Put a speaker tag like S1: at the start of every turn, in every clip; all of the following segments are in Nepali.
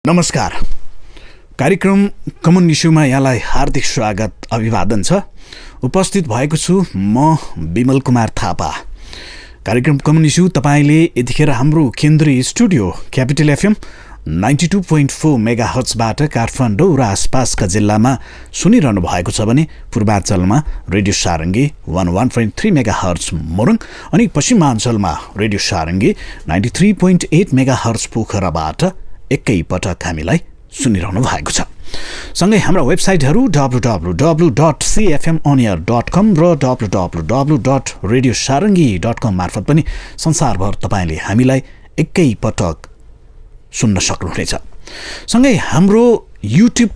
S1: नमस्कार। कार्यक्रम कमन इस्युमा यहाँलाई हार्दिक स्वागत अभिवादन छ। उपस्थित भएको छु म विमल कुमार थापा। कार्यक्रम कमन इस्यु तपाईले यतिखेर हाम्रो केन्द्रीय स्टुडियो क्यापिटल एफएम 92.4 मेगाहर्ट्जबाट काठमाडौँ र आसपासका जिल्लामा सुनिरहनु भएको छ भने पूर्वाञ्चलमा रेडियो सारङ्गी 101.3 मेगाहर्ट्ज मोरङ अनि पश्चिमाञ्चलमा रेडियो सारङ्गी 93.8 मेगाहर्ट्ज पोखराबाट एकैपटक हामीलाई सुनिरहनु भएको छ। सँगै हाम्रा वेबसाइटहरू www.cfmonair.com र www.radiosarangi.com मार्फत पनि संसारभर तपाईले हामीलाई एकैपटक सुन्न सक्नुहुनेछ। सँगै हाम्रो युट्युब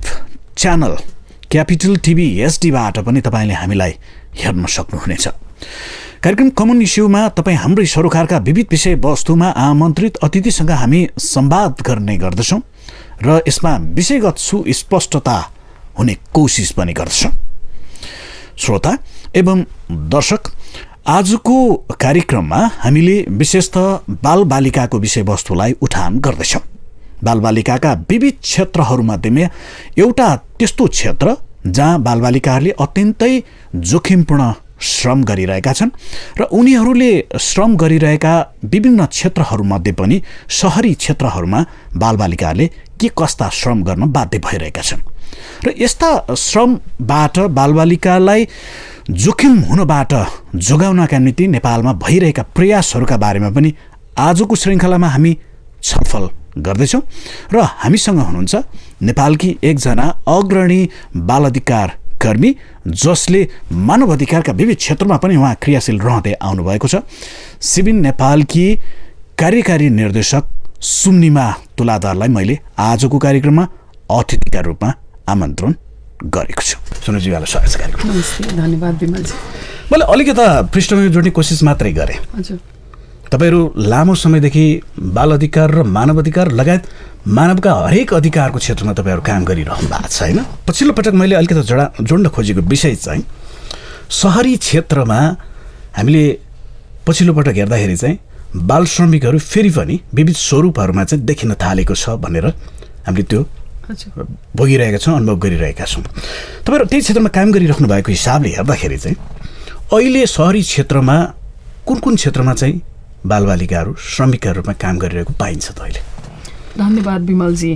S1: च्यानल क्यापिटल टिभी एचडीबाट पनि तपाईले हामीलाई हेर्न सक्नुहुनेछ। कार्यक्रम कमन इस्युमा तपाईँ हाम्रै सरोकारका विविध विषय वस्तुमा आमन्त्रित अतिथिसँग हामी संवाद गर्ने गर्दछौँ र यसमा विषयगत सुस्पष्टता हुने कोसिस पनि गर्दछौँ। श्रोता एवं दर्शक, आजको कार्यक्रममा हामीले विशेषतः बालबालिकाको विषयवस्तुलाई उठान गर्दैछौँ। बालबालिकाका विविध क्षेत्रहरूमध्येमा एउटा त्यस्तो क्षेत्र जहाँ बालबालिकाहरूले अत्यन्तै जोखिमपूर्ण श्रम गरिरहेका छन् र उनीहरूले श्रम गरिरहेका विभिन्न क्षेत्रहरूमध्ये पनि शहरी क्षेत्रहरूमा बालबालिकाहरूले के कस्ता श्रम गर्न बाध्य भइरहेका छन् र यस्ता श्रमबाट बालबालिकालाई जोखिम हुनबाट जोगाउनका निम्ति नेपालमा भइरहेका प्रयासहरूका बारेमा पनि आजको श्रृङ्खलामा हामी छलफल गर्दैछौँ र हामीसँग हुनुहुन्छ नेपालकी एकजना अग्रणी बाल अधिकार कर्मी जसले मानव अधिकारका विविध क्षेत्रमा पनि उहाँ क्रियाशील रहँदै आउनुभएको छ। सिबिन नेपालकी कार्यकारी निर्देशक सुम्निमा तुलाधरलाई मैले आजको कार्यक्रममा अतिथिका रूपमा आमन्त्रण गरेको छु। सुनजीवाला स्वागत छ कार्यक्रममा।
S2: नमस्ते, धन्यवाद विमलजी।
S1: मैले अलिकता पृष्ठभूमि जोड्ने कोसिस मात्रै गरेँ।
S2: हजुर,
S1: तपाईहरू लामो समयदेखि बाल अधिकार र मानव अधिकार लगायत मानवका हरेक अधिकारको क्षेत्रमा तपाईहरू काम गरिरहनु भएको छ हैन? पछिल्लो पटक मैले अलिकति जोड्न खोजेको विषय चाहिँ शहरी क्षेत्रमा हामीले पछिल्लो पटक हेर्दाखेरि चाहिँ बाल श्रमिकहरू फेरि पनि विविध स्वरूपहरूमा चाहिँ देखिन थालेको छ भनेर हामीले त्यो भोगिरहेका छौँ, अनुभव गरिरहेका छौँ। तपाईहरू त्यही क्षेत्रमा काम गरिराख्नु भएको हिसाबले हेर्दाखेरि चाहिँ अहिले शहरी क्षेत्रमा कुन कुन क्षेत्रमा चाहिँ बालबालिकाहरू श्रमिकका रूपमा काम गरिरहेको पाइन्छ त अहिले?
S2: धन्यवाद विमलजी।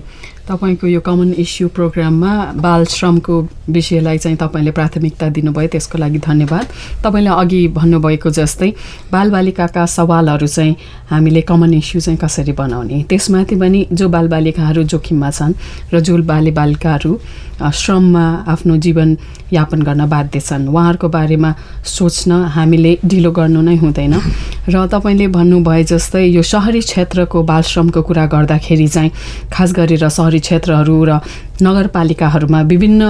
S2: तपाईँको यो कमन इस्यु प्रोग्राममा बाल श्रमको विषयलाई चाहिँ तपाईँले प्राथमिकता दिनुभयो, त्यसको लागि धन्यवाद। तपाईँले अघि भन्नुभएको जस्तै बालबालिकाका सवालहरू चाहिँ हामीले कमन इस्यु चाहिँ कसरी बनाउने, त्यसमाथि पनि जो बालबालिकाहरू जोखिममा छन् र जो बालबालिकाहरू श्रममा आफ्नो जीवन यापन गर्न बाध्य छन् उहाँहरूको बारेमा सोच्न हामीले ढिलो गर्नु नै हुँदैन। र तपाईँले भन्नुभए जस्तै यो शहरी क्षेत्रको बाल श्रमको कुरा गर्दाखेरि चाहिँ खास गरेर शहरी क्षेत्रहरू र नगरपालिकाहरूमा विभिन्न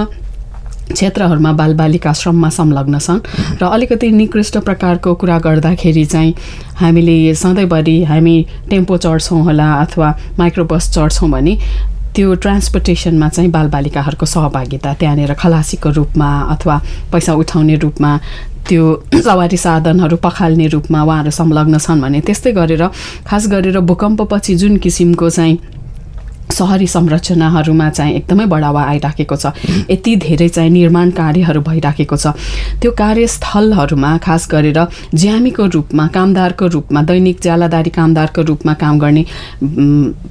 S2: क्षेत्रहरूमा बालबालिका श्रममा संलग्न छन् र अलिकति निकृष्ट प्रकारको कुरा गर्दाखेरि चाहिँ हामीले सधैँभरि हामी टेम्पो चढ्छौँ होला अथवा माइक्रोबस चढ्छौँ भने त्यो ट्रान्सपोर्टेसनमा चाहिँ बालबालिकाहरूको सहभागिता त्यहाँनिर खलासीको रूपमा अथवा पैसा उठाउने रूपमा त्यो सवारी साधनहरू पखाल्ने रूपमा उहाँहरू संलग्न छन् भने त्यस्तै गरेर खास गरेर भूकम्पपछि जुन किसिमको चाहिँ शहरी संरचनाहरूमा चाहिँ एकदमै बढावा आइराखेको छ, यति धेरै चाहिँ निर्माण कार्यहरू भइराखेको छ, त्यो कार्यस्थलहरूमा खास गरेर ज्यामीको रूपमा कामदारको रूपमा दैनिक ज्यालादारी कामदारको रूपमा काम गर्ने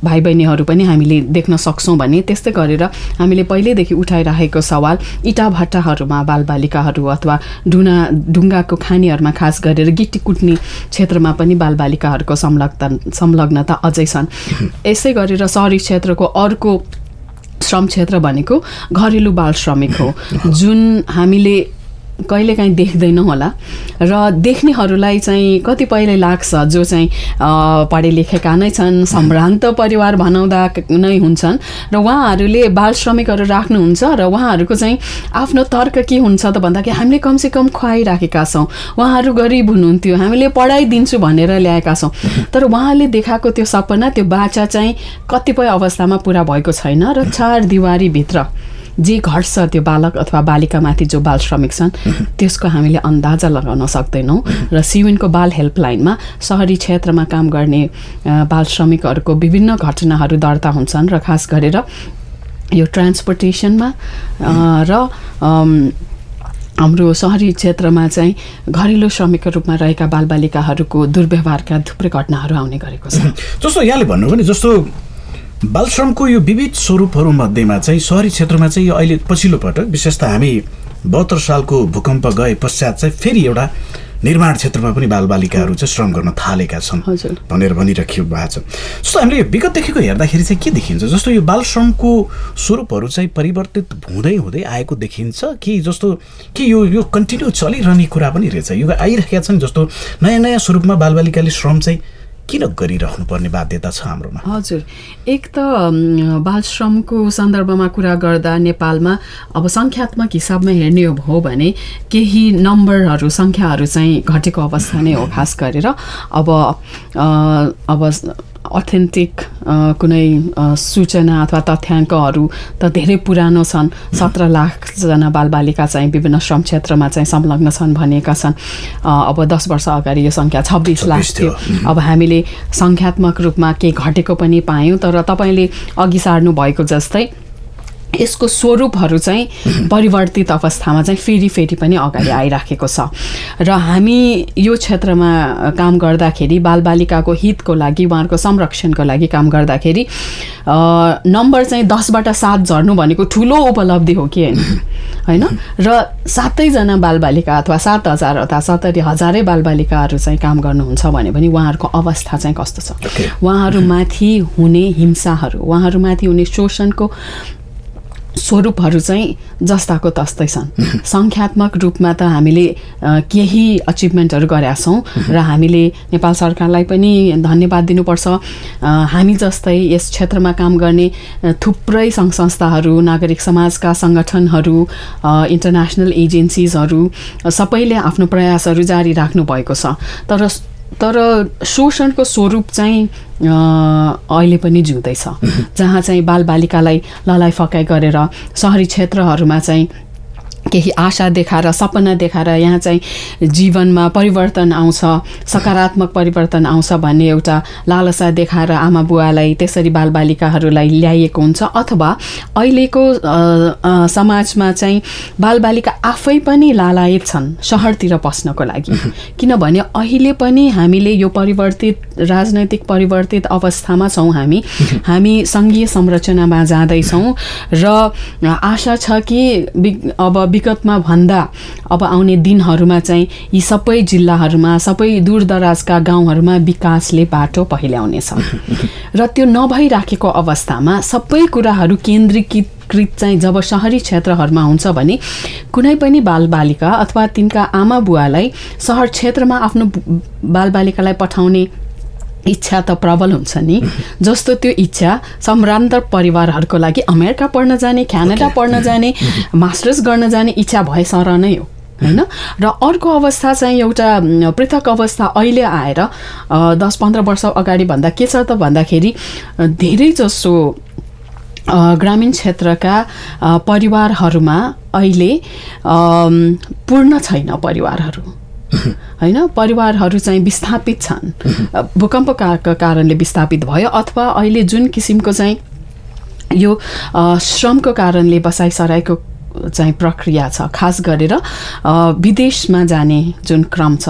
S2: भाइ बहिनीहरू पनि हामीले देख्न सक्छौँ भने त्यस्तै गरेर हामीले पहिल्यैदेखि उठाइराखेको सवाल इटा भट्टाहरूमा बालबालिकाहरू अथवा ढुङ्गाको खानीहरूमा खास गरेर गिटी कुट्ने क्षेत्रमा पनि बालबालिकाहरूको संलग्नता अझै छन्। यसै गरेर शहरी क्षेत्रको अर्को श्रम क्षेत्र भनेको घरेलु बाल श्रमिक हो, जुन हामीले कहिलेकाहीँ देख्दैनौँ होला र देख्नेहरूलाई चाहिँ कतिपयले लाग्छ जो चाहिँ पढे लेखेका नै छन्, सम्भ्रान्त परिवार भनाउँदा नै हुन्छन् र उहाँहरूले बाल श्रमिकहरू राख्नुहुन्छ र उहाँहरूको चाहिँ आफ्नो तर्क के हुन्छ त भन्दाखेरि हामीले कमसेकम खुवाइराखेका छौँ, उहाँहरू गरिब हुनुहुन्थ्यो, हामीले पढाइदिन्छु भनेर ल्याएका छौँ, तर उहाँले देखाएको त्यो सपना त्यो बाचा चाहिँ कतिपय अवस्थामा पुरा भएको छैन र चार दिवारीभित्र जे घट्छ त्यो बालक अथवा बालिकामाथि जो बाल श्रमिक छन् त्यसको हामीले अन्दाजा लगाउन सक्दैनौँ। र सियुएनको बाल हेल्पलाइनमा शहरी क्षेत्रमा काम गर्ने बाल श्रमिकहरूको विभिन्न घटनाहरू दर्ता हुन्छन् र खास गरेर यो ट्रान्सपोर्टेसनमा र हाम्रो शहरी क्षेत्रमा चाहिँ घरेलु श्रमिकको रूपमा रहेका बालबालिकाहरूको दुर्व्यवहारका थुप्रै घटनाहरू आउने गरेको छ।
S1: जस्तो यहाँले भन्नुभयो नि, जस्तो बालश्रमको यो विविध स्वरूपहरूमध्येमा चाहिँ शहरी क्षेत्रमा चाहिँ यो अहिले पछिल्लो पटक विशेष त हामी 72 सालको भूकम्प गए पश्चात चाहिँ फेरि एउटा निर्माण क्षेत्रमा पनि बालबालिकाहरू चाहिँ श्रम गर्न थालेका छन् भनेर भनिराखियो भएको छ। जस्तो हामीले विगतदेखिको हेर्दाखेरि चाहिँ के देखिन्छ, जस्तो यो बाल श्रमको स्वरूपहरू चाहिँ परिवर्तित हुँदै हुँदै आएको देखिन्छ कि जस्तो कि यो कन्टिन्यू चलिरहने कुरा पनि रहेछ, यो आइरहेका छन् जस्तो नयाँ नयाँ स्वरूपमा बालबालिकाले श्रम चाहिँ किन गरिराख्नु पर्ने बाध्यता छ हाम्रोमा?
S2: हजुर, एक त बाल श्रमको सन्दर्भमा कुरा गर्दा नेपालमा अब सङ्ख्यात्मक हिसाबमा हेर्ने हो भने केही नम्बरहरू सङ्ख्याहरू चाहिँ घटेको अवस्था नै हो। खास गरेर अब अथेन्टिक कुनै सूचना अथवा तथ्याङ्कहरू त धेरै पुरानो छन्। 17 लाखजना बालबालिका चाहिँ विभिन्न श्रम क्षेत्रमा चाहिँ संलग्न छन् भनेका छन्। अब 10 वर्ष अगाडि यो सङ्ख्या 26 लाख थियो। अब हामीले सङ्ख्यात्मक रूपमा केही घटेको पनि पायौँ, तर तपाईँले अघि सार्नु भएको जस्तै यसको स्वरूपहरू चाहिँ परिवर्तित अवस्थामा चाहिँ फेरि पनि अगाडि आइराखेको छ। र हामी यो क्षेत्रमा काम गर्दाखेरि बालबालिकाको हितको लागि, उहाँहरूको संरक्षणको लागि काम गर्दाखेरि नम्बर चाहिँ 10बाट 7 झर्नु भनेको ठुलो उपलब्धि हो कि होइन? र 7जना बालबालिका अथवा 7,000 अथवा 70,000 बालबालिकाहरू चाहिँ काम गर्नुहुन्छ भने पनि उहाँहरूको अवस्था चाहिँ कस्तो छ? उहाँहरूमाथि हुने हिंसाहरू, उहाँहरूमाथि हुने शोषणको स्वरूपहरू चाहिँ जस्ताको तस्तै छन्। सङ्ख्यात्मक रूपमा त हामीले केही अचिभमेन्टहरू गरेका छौँ र हामीले नेपाल सरकारलाई पनि धन्यवाद दिनुपर्छ। हामी जस्तै यस क्षेत्रमा काम गर्ने थुप्रै सङ्घ संस्थाहरू, नागरिक समाजका सङ्गठनहरू, इन्टरनेसनल एजेन्सिजहरू सबैले आफ्नो प्रयासहरू जारी राख्नु भएको छ। तर शोषणको स्वरूप चाहिँ अहिले पनि जिउँदैछ, जहाँ चाहिँ बालबालिकालाई ललाइ फकाइ गरेर शहरी क्षेत्रहरूमा चाहिँ केही आशा देखाएर, सपना देखाएर यहाँ चाहिँ जीवनमा परिवर्तन आउँछ, सकारात्मक परिवर्तन आउँछ भन्ने एउटा लालसा देखाएर आमा बुवालाई त्यसरी बालबालिकाहरूलाई ल्याइएको हुन्छ। अथवा अहिलेको समाजमा चाहिँ बालबालिका आफै पनि लालायत छन् सहरतिर पस्नको लागि, किनभने अहिले पनि हामीले यो परिवर्तित राजनैतिक परिवर्तित अवस्थामा छौँ। हामी सङ्घीय संरचनामा जाँदैछौँ र आशा छ कि अब विगतमा भन्दा अब आउने दिनहरूमा चाहिँ यी सबै जिल्लाहरूमा, सबै दूरदराजका गाउँहरूमा विकासले बाटो पहिल्याउनेछ। र त्यो नभइराखेको अवस्थामा सबै कुराहरू केन्द्रीकृत चाहिँ जब शहरी क्षेत्रहरूमा हुन्छ भने कुनै पनि बालबालिका अथवा तिनका आमा बुवालाई शहर क्षेत्रमा आफ्नो बालबालिकालाई पठाउने इच्छा त प्रबल हुन्छ नि। जस्तो त्यो इच्छा सम्भ्रान्त परिवारहरूको लागि अमेरिका पढ्न जाने, क्यानाडा पढ्न जाने, मास्टर्स गर्न जाने इच्छा भएसर नै हो होइन। र अर्को अवस्था चाहिँ एउटा पृथक अवस्था अहिले आएर 10-15 वर्ष अगाडि भन्दा के छ त भन्दाखेरि धेरै जसो ग्रामीण क्षेत्रका परिवारहरूमा अहिले पूर्ण छैन परिवारहरू होइन। परिवारहरू चाहिँ विस्थापित छन्, भूकम्पका कारणले विस्थापित भयो अथवा अहिले जुन किसिमको चाहिँ यो श्रमको कारणले बसाइसराईको चाहिँ प्रक्रिया छ, खास गरेर विदेशमा जाने जुन क्रम छ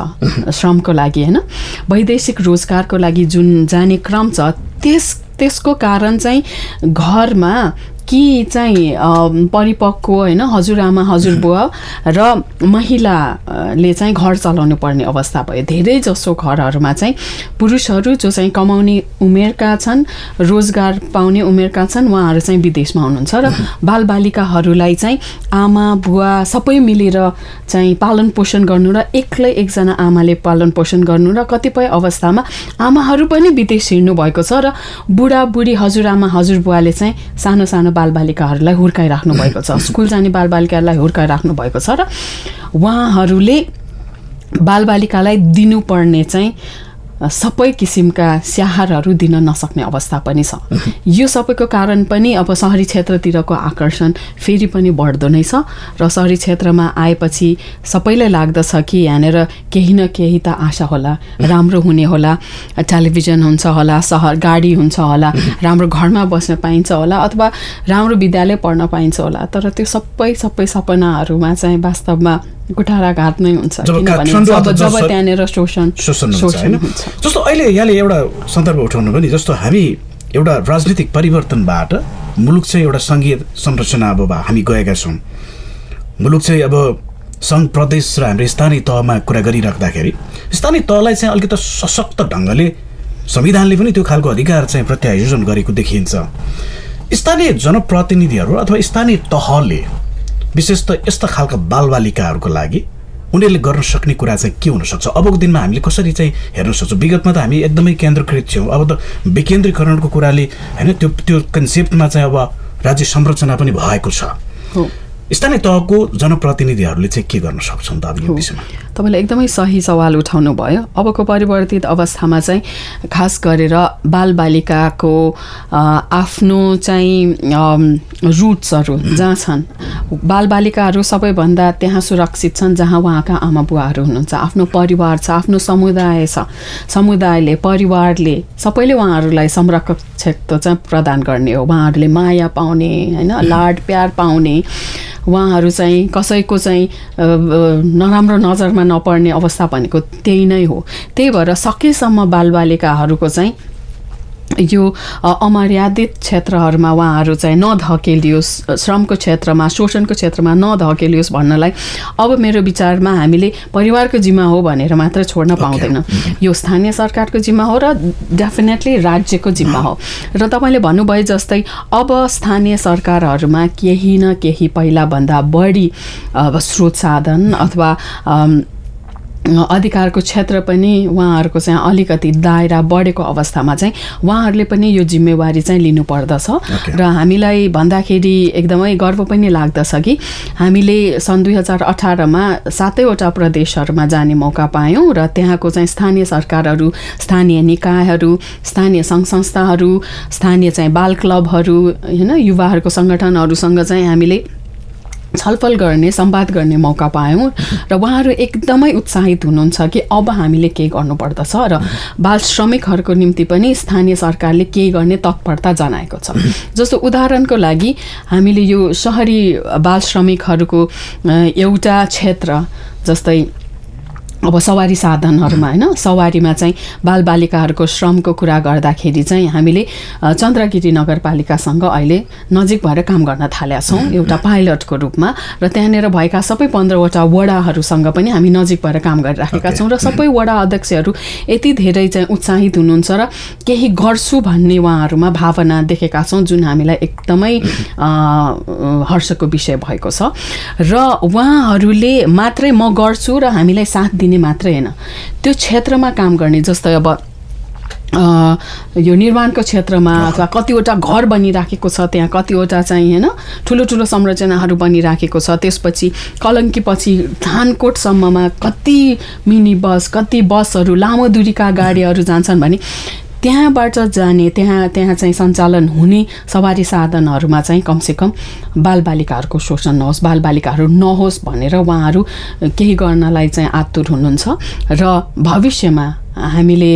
S2: श्रमको लागि होइन, वैदेशिक रोजगारको लागि जुन जाने क्रम छ, त्यसको कारण चाहिँ घरमा कि चाहिँ परिपक्व होइन हजुरआमा हजुरबुवा र महिलाले चाहिँ घर चलाउनु पर्ने अवस्था भयो। धेरै जसो घरहरूमा चाहिँ पुरुषहरू जो चाहिँ कमाउने उमेरका छन्, रोजगार पाउने उमेरका छन्, उहाँहरू चाहिँ विदेशमा हुनुहुन्छ र बालबालिकाहरूलाई चाहिँ आमा बुवा सबै मिलेर चाहिँ पालन पोषण गर्नु र एक्लै एकजना आमाले पालन पोषण गर्नु र कतिपय अवस्थामा आमाहरू पनि विदेश हिँड्नु भएको छ र बुढाबुढी हजुरआमा हजुरबुवाले चाहिँ सानो सानो बालबालिकाहरूलाई हुर्काइराख्नु भएको छ, स्कुल जाने बालबालिकाहरूलाई हुर्काइराख्नु भएको छ र उहाँहरूले बालबालिकालाई दिनुपर्ने चाहिँ सबै किसिमका स्याहारहरू दिन नसक्ने अवस्था पनि छ। यो सबैको कारण पनि अब सहरी क्षेत्रतिरको आकर्षण फेरि पनि बढ्दो नै छ र सहरी क्षेत्रमा आएपछि सबैलाई लाग्दछ कि यहाँनिर केही न केही त आशा होला, राम्रो हुने होला, टेलिभिजन हुन्छ होला, गाडी हुन्छ होला, राम्रो घरमा बस्न पाइन्छ होला अथवा राम्रो विद्यालय पढ्न पाइन्छ होला। तर त्यो सबै सपनाहरूमा चाहिँ वास्तवमा कुठाराघात नै हुन्छ, किनभने जब त्यहाँनिर शोषण हुन्छ।
S1: जस्तो अहिले यहाँले एउटा सन्दर्भ उठाउनु पनि, जस्तो हामी एउटा राजनीतिक परिवर्तनबाट मुलुक चाहिँ एउटा सङ्घीय संरचना अब हामी गएका छौँ। मुलुक चाहिँ अब सङ्घ प्रदेश र हाम्रो स्थानीय तहमा कुरा गरिराख्दाखेरि स्थानीय तहलाई चाहिँ अलिकति सशक्त ढङ्गले संविधानले पनि त्यो खालको अधिकार चाहिँ प्रत्यायोजन गरेको देखिन्छ। स्थानीय जनप्रतिनिधिहरू अथवा स्थानीय तहले विशेष त यस्ता खालका बालबालिकाहरूको लागि उनीहरूले गर्न सक्ने कुरा चाहिँ के हुनसक्छ? अबको दिनमा हामीले कसरी चाहिँ हेर्न सक्छौँ? विगतमा त हामी एकदमै केन्द्रीकृत थियौँ, अब त विकेन्द्रीकरणको कुराले होइन त्यो कन्सेप्टमा चाहिँ अब राज्य संरचना पनि भएको छ। स्थानीय तहको जनप्रतिनिधिहरूले चाहिँ के गर्न सक्छन् त अब यो विषयमा?
S2: तपाईँले एकदमै सही सवाल उठाउनु भयो। अबको परिवर्तित अवस्थामा चाहिँ खास गरेर बालबालिकाको आफ्नो चाहिँ रुट्सहरू जहाँ छन्, बालबालिकाहरू सबैभन्दा त्यहाँ सुरक्षित छन् जहाँ उहाँका आमा बुवाहरू हुनुहुन्छ, आफ्नो परिवार छ, आफ्नो समुदाय छ। समुदायले, परिवारले सबैले उहाँहरूलाई संरक्षक चाहिँ प्रदान गर्ने हो, उहाँहरूले माया पाउने होइन, लाड प्यार पाउने, उहाँहरू चाहिँ कसैको चाहिँ नराम्रो नजरमा नपर्ने अवस्था भनेको त्यही नै हो। त्यही भएर सकेसम्म बालबालिकाहरूको चाहिँ यो अमर्यादित क्षेत्रहरूमा उहाँहरू चाहिँ नधकेलियोस्, श्रमको क्षेत्रमा, शोषणको क्षेत्रमा नधकेलियोस् भन्नलाई अब मेरो विचारमा हामीले परिवारको जिम्मा हो भनेर मात्र छोड्न पाउँदैन। यो स्थानीय सरकारको जिम्मा हो र डेफिनेटली राज्यको जिम्मा हो। र तपाईँले भन्नुभयो जस्तै अब स्थानीय सरकारहरूमा केही न केही पहिलाभन्दा बढी स्रोत साधन अथवा अधिकारको क्षेत्र पनि उहाँहरूको चाहिँ अलिकति दायरा बढेको अवस्थामा चाहिँ उहाँहरूले पनि यो जिम्मेवारी चाहिँ लिनुपर्दछ। र हामीलाई भन्दाखेरि एकदमै गर्व पनि लाग्दछ कि हामीले सन् 2018मा 7वटा प्रदेशहरूमा जाने मौका पायौँ र त्यहाँको चाहिँ स्थानीय सरकारहरू, स्थानीय निकायहरू, स्थानीय सङ्घ संस्थाहरू, स्थानीय चाहिँ बाल क्लबहरू होइन, युवाहरूको सङ्गठनहरूसँग चाहिँ हामीले छलफल गर्ने, संवाद गर्ने मौका पायौँ र उहाँहरू एकदमै उत्साहित हुनुहुन्छ कि अब हामीले के गर्नुपर्दछ र बाल श्रमिकहरूको निम्ति पनि स्थानीय सरकारले के गर्ने तत्परता जनाएको छ। जस्तो उदाहरणको लागि हामीले यो सहरी बाल श्रमिकहरूको एउटा क्षेत्र जस्तै अब सवारी साधनहरूमा होइन, सवारीमा चाहिँ बालबालिकाहरूको श्रमको कुरा गर्दाखेरि चाहिँ हामीले चन्द्रगिरी नगरपालिकासँग अहिले नजिक भएर काम गर्न थालेका छौँ एउटा पाइलटको रूपमा। र त्यहाँनिर भएका सबै 15वटा वडाहरूसँग पनि हामी नजिक भएर काम गरिराखेका छौँ र सबै वडा अध्यक्षहरू यति धेरै चाहिँ उत्साहित हुनुहुन्छ र केही गर्छु भन्ने उहाँहरूमा भावना देखेका छौँ, जुन हामीलाई एकदमै हर्षको विषय भएको छ। र उहाँहरूले मात्रै म गर्छु र हामीलाई साथ दिने मात्रै होइन, त्यो क्षेत्रमा काम गर्ने, जस्तै अब यो निर्माणको क्षेत्रमा अथवा कतिवटा घर बनिराखेको छ, त्यहाँ कतिवटा चाहिँ होइन ठुलो ठुलो संरचनाहरू बनिराखेको छ, त्यसपछि कलङ्कीपछि थानकोटसम्ममा कति मिनी बस, कति बसहरू, लामो दूरीका गाडीहरू जान्छन् भने त्यहाँबाट जाने, त्यहाँ चाहिँ सञ्चालन हुने सवारी साधनहरूमा चाहिँ कमसेकम बालबालिकाहरूको शोषण नहोस्, बालबालिकाहरू नहोस् भनेर उहाँहरू केही गर्नलाई चाहिँ आतुर हुनुहुन्छ। र भविष्यमा हामीले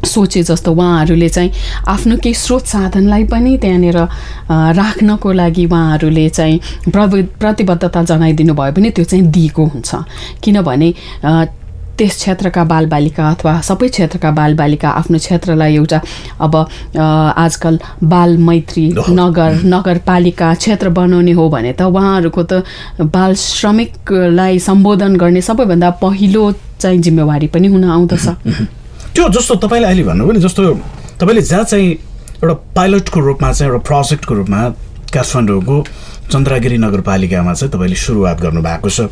S2: सोचे जस्तो उहाँहरूले चाहिँ आफ्नो केही स्रोत साधनलाई पनि त्यहाँनिर राख्नको लागि उहाँहरूले चाहिँ प्रतिबद्धता जनाइदिनु भयो भने त्यो चाहिँ दिएको हुन्छ। किनभने त्यस क्षेत्रका बालबालिका अथवा सबै क्षेत्रका बालबालिका आफ्नो क्षेत्रलाई एउटा अब आजकल बाल मैत्री नगरपालिका क्षेत्र बनाउने हो भने त उहाँहरूको त बाल श्रमिकलाई सम्बोधन गर्ने सबैभन्दा पहिलो चाहिँ जिम्मेवारी पनि हुन आउँदछ।
S1: त्यो जस्तो तपाईँले अहिले भन्नुभयो नि, जस्तो तपाईँले जहाँ चाहिँ एउटा पाइलटको रूपमा चाहिँ एउटा प्रोजेक्टको रूपमा काठमाडौँको चन्द्रगिरी नगरपालिकामा चाहिँ तपाईँले सुरुवात गर्नुभएको छ।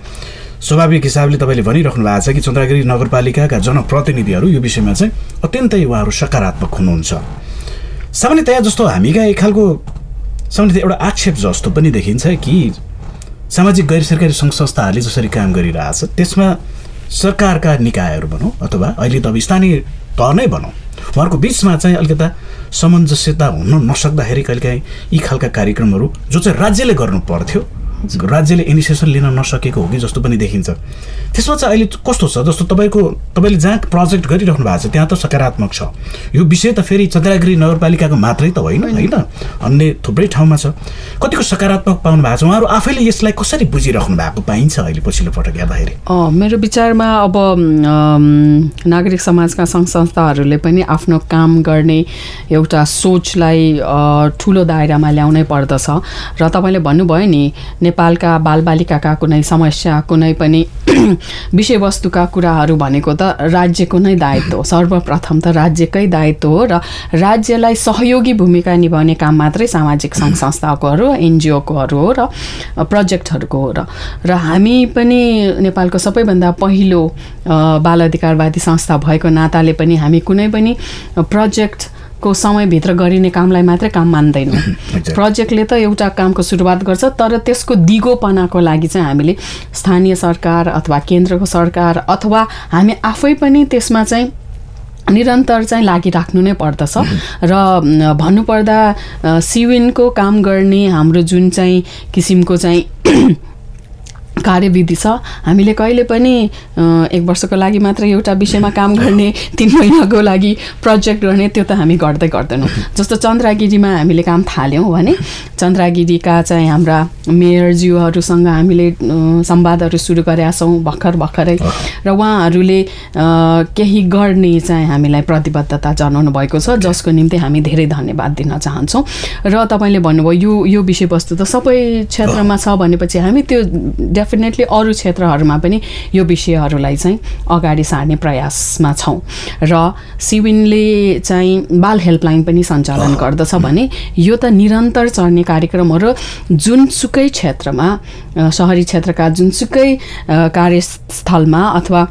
S1: स्वाभाविक हिसाबले तपाईँले भनिराख्नु भएको छ कि चन्द्रगिरी नगरपालिकाका जनप्रतिनिधिहरू यो विषयमा चाहिँ अत्यन्तै उहाँहरू सकारात्मक हुनुहुन्छ। सामान्यतया जस्तो हामीका एक खालको सामान्यतया एउटा आक्षेप जस्तो पनि देखिन्छ कि सामाजिक गैर सरकारी सङ्घ संस्थाहरूले जसरी काम गरिरहेछ त्यसमा सरकारका निकायहरू भनौँ अथवा अहिले त अब स्थानीय तह नै भनौँ उहाँहरूको बिचमा चाहिँ अलिकता सामञ्जस्यता हुन नसक्दाखेरि कहिलेकाहीँ यी खालका कार्यक्रमहरू जो चाहिँ राज्यले गर्नु पर्थ्यो राज्यले इनिसिएसन लिन नसकेको हो कि जस्तो पनि देखिन्छ। त्यसमा चाहिँ अहिले कस्तो छ जस्तो तपाईँले जहाँ प्रोजेक्ट गरिराख्नु भएको छ त्यहाँ त सकारात्मक छ। यो विषय त फेरि चन्द्रगिरी नगरपालिकाको मात्रै त होइन अन्य थुप्रै ठाउँमा छ। कतिको सकारात्मक पाउनु भएको छ उहाँहरू आफैले यसलाई कसरी बुझिराख्नु भएको पाइन्छ अहिले पछिल्लो पटक हेर्दाखेरि?
S2: मेरो विचारमा अब नागरिक समाजका सङ्घ संस्थाहरूले पनि आफ्नो काम गर्ने एउटा सोचलाई ठुलो दायरामा ल्याउनै पर्दछ र तपाईँले भन्नुभयो नि नेपालका बालबालिकाका कुनै समस्या कुनै पनि विषयवस्तुका कुराहरू भनेको त राज्यको नै दायित्व हो। सर्वप्रथम त राज्यकै दायित्व हो र राज्यलाई सहयोगी भूमिका निभाउने काम मात्रै सामाजिक सङ्घ संस्थाकोहरू एनजिओकोहरू हो र प्रोजेक्टहरूको हो र हामी पनि नेपालको सबैभन्दा पहिलो बाल अधिकारवादी संस्था भएको नाताले पनि हामी कुनै पनि प्रोजेक्टको समयभित्र गरिने कामलाई मात्रै काम मान्दैनौँ। प्रोजेक्टले त एउटा कामको सुरुवात गर्छ तर त्यसको दिगोपनाको लागि चाहिँ हामीले स्थानीय सरकार अथवा केन्द्रको सरकार अथवा हामी आफै पनि त्यसमा चाहिँ निरन्तर चाहिँ लागिराख्नु नै पर्दछ र भन्नुपर्दा सिविनको काम गर्ने हाम्रो जुन चाहिँ किसिमको चाहिँ कार्यविधि छ हामीले कहिले पनि 1 वर्षको लागि मात्र एउटा विषयमा काम गर्ने 3 महिनाको लागि प्रोजेक्ट गर्ने त्यो त हामी गर्दैनौँ। जस्तो चन्द्रगिरीमा हामीले काम थाल्यौँ भने चन्द्रगिरीका चाहिँ हाम्रा मेयरज्यूहरूसँग हामीले संवादहरू सुरु गरेका छौँ भर्खरै र उहाँहरूले केही गर्ने चाहिँ हामीलाई प्रतिबद्धता जनाउनु भएको छ जसको निम्ति हामी धेरै धन्यवाद दिन चाहन्छौँ। र तपाईँले भन्नुभयो यो विषयवस्तु त सबै क्षेत्रमा छ भनेपछि हामी त्यो डेफिनेटली अरू क्षेत्रहरूमा पनि यो विषयहरूलाई चाहिँ अगाडि सार्ने प्रयासमा छौँ र सिविनले चाहिँ बाल हेल्पलाइन पनि सञ्चालन गर्दछ भने यो त निरन्तर चल्ने कार्यक्रम हो र जुनसुकै क्षेत्रमा शहरी क्षेत्रका जुनसुकै कार्यस्थलमा अथवा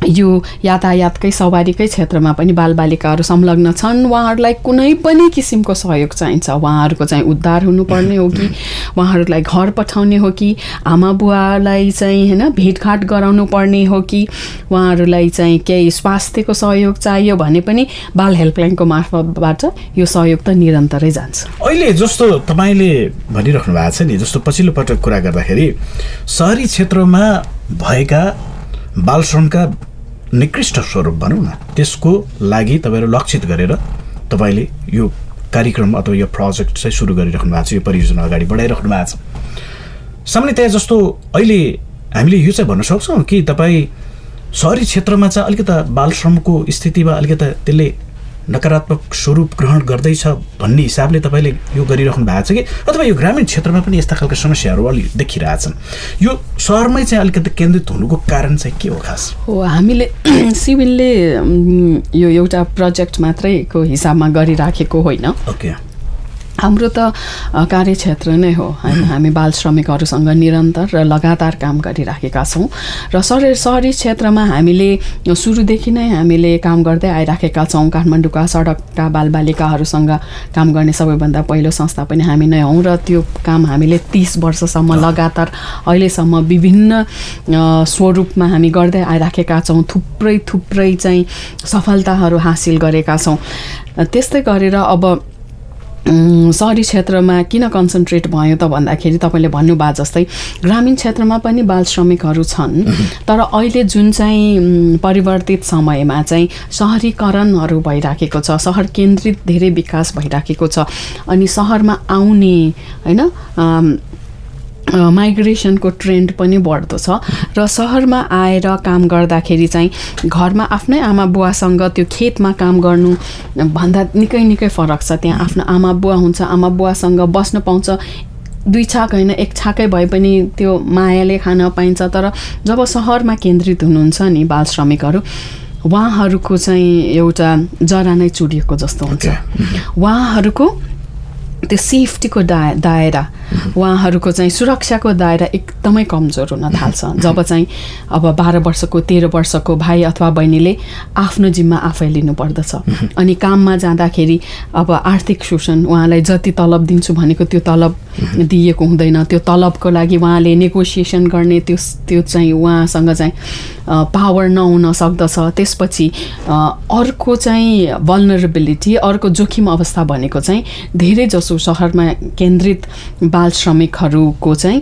S2: यो यातायातकै सवारीकै क्षेत्रमा पनि बालबालिकाहरू संलग्न छन् उहाँहरूलाई कुनै पनि किसिमको सहयोग चाहिन्छ। उहाँहरूको चाहिँ उद्धार हुनुपर्ने हो कि उहाँहरूलाई घर पठाउने हो कि आमा बुवालाई चाहिँ होइन भेटघाट गराउनु पर्ने हो कि उहाँहरूलाई चाहिँ केही स्वास्थ्यको सहयोग चाहियो भने पनि बाल हेल्पलाइनको मार्फतबाट यो सहयोग त निरन्तरै जान्छ।
S1: अहिले जस्तो तपाईँले भनिराख्नु भएको छ नि जस्तो पछिल्लो पटक कुरा गर्दाखेरि सहरी क्षेत्रमा भएका बाल श्रमका निकृष्ट स्वरूप भनौँ न त्यसको लागि तपाईँहरू लक्षित गरेर तपाईँले यो कार्यक्रम अथवा यो प्रोजेक्ट चाहिँ सुरु गरिराख्नु भएको छ यो परियोजना अगाडि बढाइराख्नु भएको छ। सामान्यतया जस्तो अहिले हामीले यो चाहिँ भन्न सक्छौँ कि तपाईँ सहरी क्षेत्रमा चाहिँ अलिकता बाल श्रमको स्थितिमा अलिकता त्यसले नकारात्मक स्वरूप ग्रहण गर्दैछ भन्ने हिसाबले तपाईँले यो गरिराख्नु भएको छ कि अथवा यो ग्रामीण क्षेत्रमा पनि यस्ता खालका समस्याहरू अलि देखिरहेछन् यो सहरमै चाहिँ अलिकति केन्द्रित हुनुको कारण चाहिँ के हो खास?
S2: हो हामीले सिविलले यो एउटा प्रोजेक्ट मात्रैको हिसाबमा गरिराखेको होइन।
S1: ओके
S2: हाम्रो त कार्यक्षेत्र नै हो होइन। हामी बाल श्रमिकहरूसँग निरन्तर र लगातार काम गरिराखेका छौँ र सहरी क्षेत्रमा हामीले सुरुदेखि नै हामीले काम गर्दै आइराखेका छौँ। काठमाडौँका सडकका बालबालिकाहरूसँग काम गर्ने सबैभन्दा पहिलो संस्था पनि हामी नै हौँ र त्यो काम हामीले 30 वर्षसम्म लगातार अहिलेसम्म विभिन्न स्वरूपमा हामी गर्दै आइराखेका छौँ। थुप्रै चाहिँ सफलताहरू हासिल गरेका छौँ। त्यस्तै गरेर अब सहरी क्षेत्रमा किन कन्सन्ट्रेट भयो त भन्दाखेरि तपाईँले भन्नुभयो जस्तै ग्रामीण क्षेत्रमा पनि बाल श्रमिकहरू छन् तर अहिले जुन चाहिँ परिवर्तित समयमा चाहिँ सहरीकरणहरू भइराखेको छ सहर केन्द्रित धेरै विकास भइराखेको छ अनि सहरमा आउने होइन माइग्रेसनको ट्रेन्ड पनि बढ्दो छ र सहरमा आएर काम गर्दाखेरि चाहिँ घरमा आफ्नै आमा बुवासँग त्यो खेतमा काम गर्नु भन्दा निकै फरक छ। त्यहाँ आफ्नो आमा बुवा हुन्छ आमा बुवासँग बस्न पाउँछ 2 छाक होइन 1 छाकै भए पनि त्यो मायाले खान पाइन्छ। तर जब सहरमा केन्द्रित हुनुहुन्छ नि बाल श्रमिकहरू उहाँहरूको चाहिँ एउटा जरा नै चुडिएको जस्तो हुन्छ। उहाँहरूको त्यो सेफ्टीको दायरा उहाँहरूको चाहिँ सुरक्षाको दायरा एकदमै कमजोर हुन थाल्छ जब चाहिँ अब 12 वर्षको 13 वर्षको भाइ अथवा बहिनीले आफ्नो जिम्मा आफै लिनुपर्दछ अनि काममा जाँदाखेरि अब आर्थिक शोषण उहाँलाई जति तलब दिन्छु भनेको त्यो तलब दिएको हुँदैन त्यो तलबको लागि उहाँले नेगोसिएसन गर्ने त्यो चाहिँ उहाँसँग चाहिँ पावर नहुन सक्दछ त्यसपछि अर्को चाहिँ भल्नरेबिलिटी अर्को जोखिम अवस्था भनेको चाहिँ धेरै जसो शहरमा केन्द्रित बाल श्रमिकहरूको चाहिँ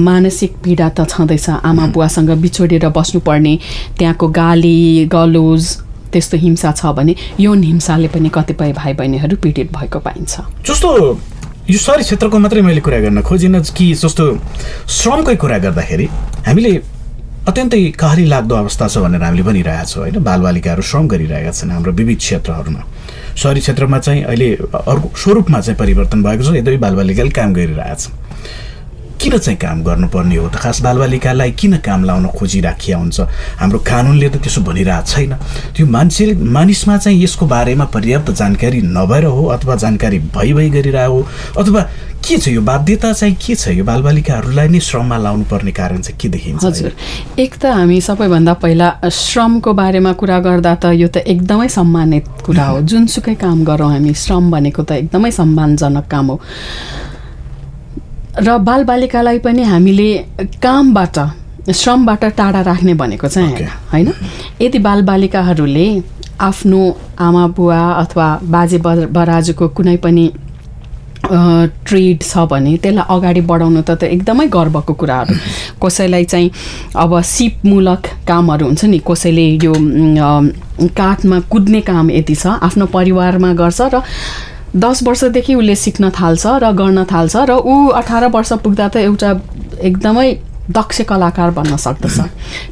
S2: मानसिक पीडा त छँदैछ आमा बुवासँग बिछोडेर बस्नुपर्ने त्यहाँको गाली गलोज त्यस्तो हिंसा छ भने यौन हिंसाले पनि कतिपय भाइ बहिनीहरू पीडित भएको पाइन्छ
S1: जस्तो यो शहरी क्षेत्रको मात्रै मैले कुरा गर्न खोजिनँ कि जस्तो श्रमकै कुरा गर्दाखेरि हामीले अत्यन्तै कहरी लाग्दो अवस्था छ भनेर हामीले भनिरहेका छौँ होइन बालबालिकाहरू श्रम गरिरहेका छन् हाम्रो विविध क्षेत्रहरूमा शहरी क्षेत्रमा चाहिँ अहिले अर्को स्वरूपमा चाहिँ परिवर्तन भएको छ यद्यपि बालबालिकाले काम गरिरहेछन् किन चाहिँ काम गर्नुपर्ने हो त खास बालबालिकालाई किन काम लाउन खोजिराखिया हुन्छ हाम्रो कानुनले त त्यसो भनिरहेको छैन त्यो मानिसमा चाहिँ यसको बारेमा पर्याप्त जानकारी नभएर हो अथवा जानकारी भइ गरिरहेको हो अथवा के छ यो बाध्यता चाहिँ के छ यो बालबालिकाहरूलाई नै श्रममा लाउनु पर्ने कारण चाहिँ के देखिन्छ
S2: हजुर एक त हामी सबैभन्दा पहिला श्रमको बारेमा कुरा गर्दा त यो त एकदमै सम्मानित कुरा हो जुनसुकै काम गरौँ हामी श्रम भनेको त एकदमै सम्मानजनक काम हो र बालबालिकालाई पनि हामीले कामबाट श्रमबाट टाढा राख्ने भनेको चाहिँ होइन यदि बालबालिकाहरूले आफ्नो आमा बुवा अथवा बाजे बराजुको कुनै पनि ट्रेड छ भने त्यसलाई अगाडि बढाउनु त एकदमै गर्वको कुराहरू कसैलाई चाहिँ अब सिपमूलक कामहरू हुन्छ नि कसैले यो काठमा कुद्ने काम यति छ आफ्नो परिवारमा गर्छ र 10 वर्षदेखि उसले सिक्न थाल्छ र गर्न थाल्छ र ऊ 18 वर्ष पुग्दा त एउटा एकदमै दक्ष कलाकार बन्न सक्दछ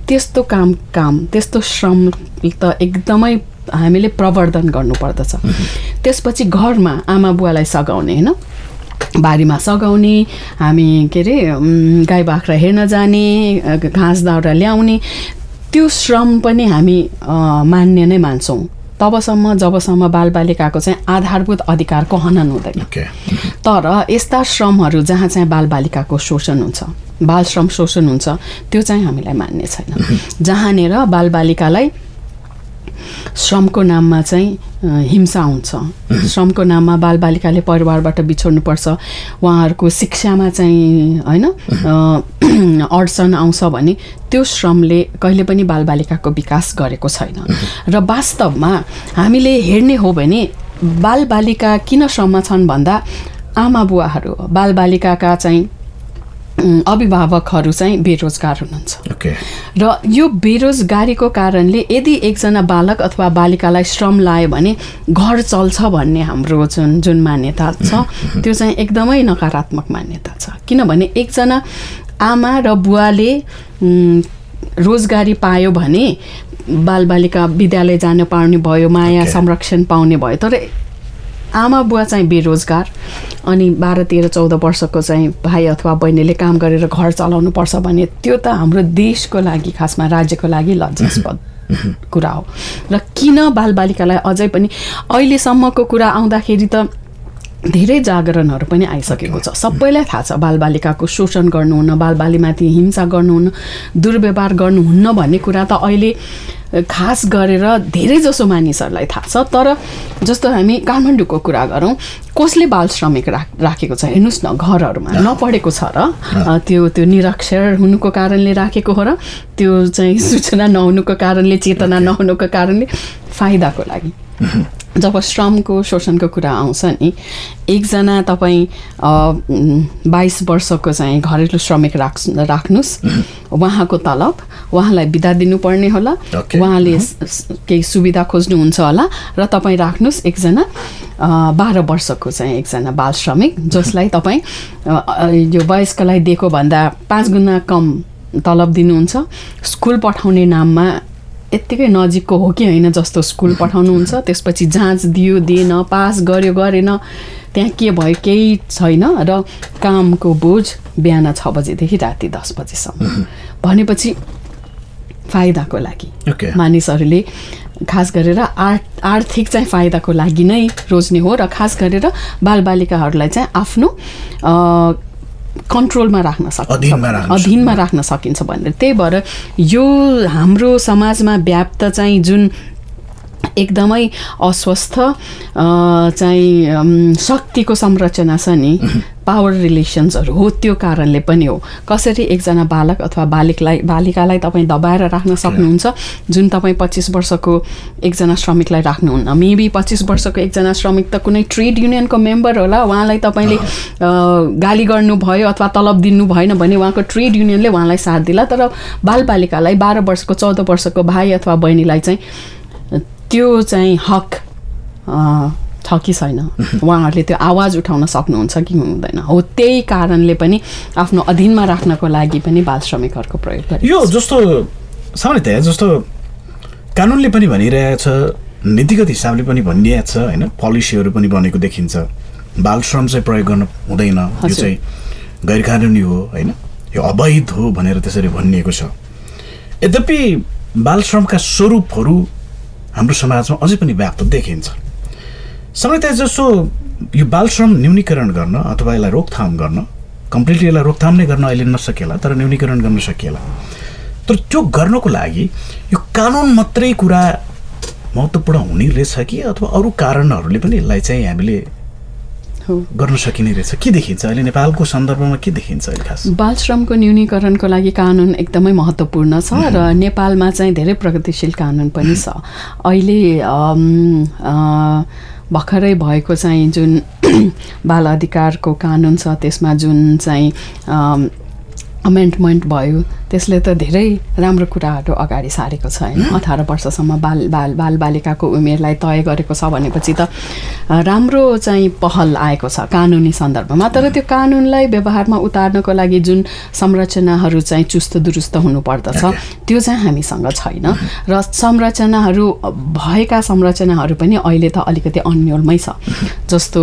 S2: त्यस्तो काम त्यस्तो श्रम त एकदमै हामीले प्रवर्धन गर्नुपर्दछ त्यसपछि घरमा आमा बुवालाई सघाउने होइन बारीमा सघाउने हामी के अरे गाई बाख्रा हेर्न जाने घाँस दाउरा ल्याउने त्यो श्रम पनि हामी मान्य नै मान्छौँ तबसम्म जबसम्म बालबालिकाको चाहिँ आधारभूत अधिकारको हनन हुँदैन तर यस्ता श्रमहरू जहाँ चाहिँ बालबालिकाको शोषण हुन्छ बाल श्रम शोषण हुन्छ त्यो चाहिँ हामीलाई मान्ने छैन जहाँनिर बालबालिकालाई श्रमको नाममा चाहिँ हिंसा हुन्छ श्रमको नाममा बालबालिकाले परिवारबाट बिछोड्नुपर्छ उहाँहरूको शिक्षामा चाहिँ होइन अडचन आउँछ भने त्यो श्रमले कहिले पनि बालबालिकाको विकास गरेको छैन र वास्तवमा हामीले हेर्ने हो भने बालबालिका किन श्रममा छन् भन्दा आमा बुवाहरू बालबालिकाका चाहिँ अभिभावकहरू चाहिँ बेरोजगार हुनुहुन्छ र यो बेरोजगारीको कारणले यदि एकजना बालक अथवा बालिकालाई श्रम लायो भने घर चल्छ भन्ने हाम्रो जुन मान्यता छ त्यो चाहिँ एकदमै नकारात्मक मान्यता छ किनभने एकजना आमा र बुवाले रोजगारी पायो भने बालबालिका विद्यालय जान पाउने भयो माया संरक्षण पाउने भयो तर आमा बुवा चाहिँ बेरोजगार अनि 12, 13, 14 वर्षको चाहिँ भाइ अथवा बहिनीले काम गरेर घर चलाउनु पर्छ भने त्यो त हाम्रो देशको लागि खासमा राज्यको लागि लज्जास्पद कुरा हो र किन बालबालिकालाई अझै पनि अहिलेसम्मको कुरा आउँदाखेरि त धेरै जागरणहरू पनि आइसकेको छ सबैलाई थाहा छ बालबालिकाको शोषण गर्नुहुन्न बालबालिमाथि हिंसा गर्नुहुन्न दुर्व्यवहार गर्नुहुन्न भन्ने कुरा त अहिले खास गरेर धेरै जसो मानिसहरूलाई थाहा छ तर जस्तो हामी काठमाडौँको कुरा गरौँ कसले बाल श्रमिक राखेको छ हेर्नुहोस् न घरहरूमा नपढेको छ र त्यो निरक्षर हुनुको कारणले राखेको हो र त्यो चाहिँ सूचना नहुनुको कारणले चेतना नहुनुको कारणले फाइदाको लागि जब श्रमको शोषणको कुरा आउँछ नि एकजना तपाईँ 22 वर्षको चाहिँ घरेलु श्रमिक राख्नुहोस् उहाँको तलब उहाँलाई बिदा दिनुपर्ने होला उहाँले केही सुविधा खोज्नुहुन्छ होला र तपाईँ राख्नुहोस् एकजना 12 वर्षको चाहिँ एकजना बाल श्रमिक जसलाई तपाईँ यो वयस्कलाई दिएको भन्दा 5 गुणा कम तलब दिनुहुन्छ स्कुल पठाउने नाममा यत्तिकै नजिकको हो कि होइन जस्तो स्कुल पठाउनुहुन्छ त्यसपछि जाँच दियो दिएन पास गर्यो गरेन त्यहाँ के भयो केही छैन र कामको बोझ बिहान 6 बजेदेखि राति 10 बजेसम्म भनेपछि फाइदाको लागि
S1: Okay.
S2: मानिसहरूले खास गरेर आर्थिक चाहिँ फाइदाको लागि नै रोज्ने हो र खास गरेर बालबालिकाहरूलाई चाहिँ आफ्नो कन्ट्रोलमा राख्न सकिन्छ, अधीनमा राख्न सकिन्छ भनेर। त्यही भएर यो हाम्रो समाजमा व्याप्त चाहिँ जुन एकदमै अस्वस्थ चाहिँ शक्तिको संरचना छ नि, पावर रिलेसन्सहरू हो, त्यो कारणले पनि हो। कसरी एकजना बालक अथवा बालिकालाई तपाईँ दबाएर राख्न सक्नुहुन्छ, जुन तपाईँ 25 वर्षको एकजना श्रमिकलाई राख्नुहुन्न। मेबी 25 वर्षको एकजना श्रमिक त कुनै ट्रेड युनियनको मेम्बर होला, उहाँलाई तपाईँले गाली गर्नुभयो अथवा तलब दिनु भएन भने उहाँको ट्रेड युनियनले उहाँलाई साथ दिला। तर बालबालिकालाई 12 वर्षको 14 वर्षको भाइ अथवा बहिनीलाई चाहिँ त्यो चाहिँ हक छ कि छैन, उहाँहरूले त्यो आवाज उठाउन सक्नुहुन्छ कि हुँदैन। हो त्यही कारणले पनि आफ्नो अधीनमा राख्नको लागि पनि बाल श्रमिकहरूको प्रयोग गरिन्छ।
S1: यो जस्तो सामान्यतया जस्तो कानुनले पनि भनिरहेको छ, नीतिगत हिसाबले पनि भनिरहेको छ होइन, पोलिसीहरू पनि बनेको देखिन्छ, बाल श्रम चाहिँ प्रयोग गर्न हुँदैन, यो चाहिँ गैर कानुनी हो होइन, यो अवैध हो भनेर त्यसरी भनिएको छ। यद्यपि बाल श्रमका स्वरूपहरू हाम्रो समाजमा अझै पनि व्याप्त देखिन्छ। सामान्यतया जस्तो यो बाल श्रम न्यूनीकरण गर्न अथवा यसलाई रोकथाम गर्न, कम्प्लिटली यसलाई रोकथाम नै गर्न अहिले नसकेला, तर न्यूनीकरण गर्न सकिएला। तर त्यो गर्नको लागि यो कानुन मात्रै कुरा महत्त्वपूर्ण हुने रहेछ कि अथवा अरू कारणहरूले पनि यसलाई चाहिँ हामीले गर्न सकिने रहेछ? के देखिन्छ अहिले नेपालको सन्दर्भमा, के देखिन्छ अहिले खास? बाल
S2: श्रमको न्यूनीकरणको लागि कानुन एकदमै महत्त्वपूर्ण छ र नेपालमा चाहिँ धेरै प्रगतिशील कानुन पनि छ। अहिले भर्खरै भएको चाहिँ जुन बाल अधिकारको कानुन छ, त्यसमा जुन चाहिँ अमेन्डमेन्ट भयो, त्यसले त धेरै राम्रो कुराहरू अगाडि सारेको छ होइन। 18 वर्षसम्म बालबालिकाको उमेरलाई तय गरेको छ भनेपछि त राम्रो चाहिँ पहल आएको छ कानुनी सन्दर्भमा। तर त्यो कानुनलाई व्यवहारमा उतार्नको लागि जुन संरचनाहरू चाहिँ चुस्त दुरुस्त हुनुपर्दछ, त्यो चाहिँ हामीसँग छैन। र संरचनाहरू भएका संरचनाहरू पनि अहिले त अलिकति अन्यलमै छ। जस्तो